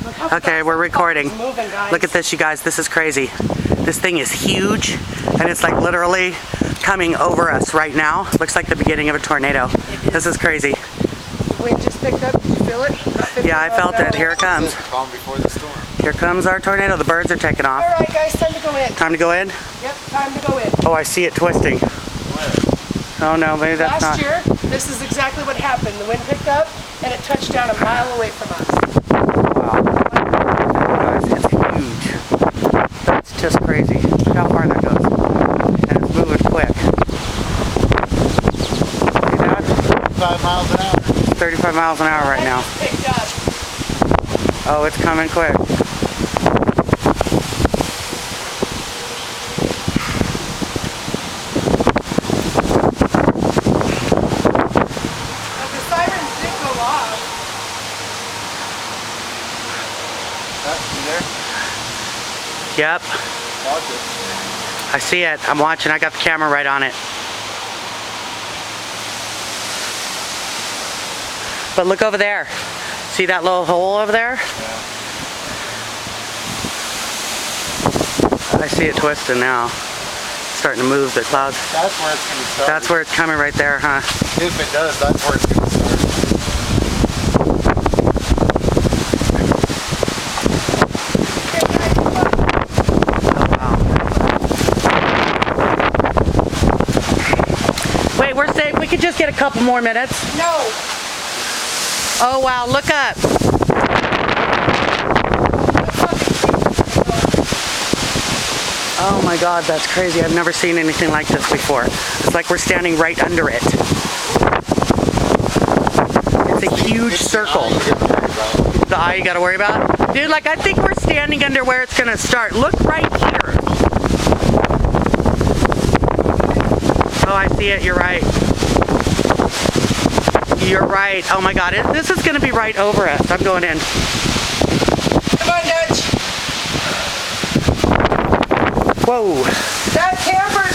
Okay, we're recording. Moving, guys. Look at this, you guys. This is crazy. This thing is huge, and it's like literally coming over us right now. Looks like the beginning of a tornado. This is crazy. The wind just picked up. Did you feel it? Yeah, I felt it. Here it comes. Calm before the storm. Here comes our tornado. The birds are taking off. All right, guys, time to go in. Time to go in? Yep, time to go in. Oh, I see it twisting. Oh no, maybe that's Last not. year, this is exactly what happened. The wind picked up, and it touched down a mile away from us. Wow. Guys, it's huge. That's just crazy. Look how far that goes. And it's moving quick. See that? 5 miles an hour. 35 miles an hour right now. It picked up. Oh, it's coming quick. The sirens did go off. You there? Yep. Watch it. I see it. I'm watching. I got the camera right on it. But look over there. See that little hole over there? Yeah. I see it twisting now. It's starting to move the clouds. That's where it's going to start. That's where it's coming right there, huh? If it does, that's where it's going to start. Oh, wow. Wait, we're safe. We could just get a couple more minutes. No. Oh, wow. Look up. Oh my God, that's crazy. I've never seen anything like this before. It's like we're standing right under it. It's a huge circle. The eye you gotta worry about? Dude, like I think we're standing under where it's gonna start. Look right here. Oh, I see it. You're right. You're right. Oh my God, this is gonna be right over us. I'm going in. Come on, Dutch. Whoa. That camper's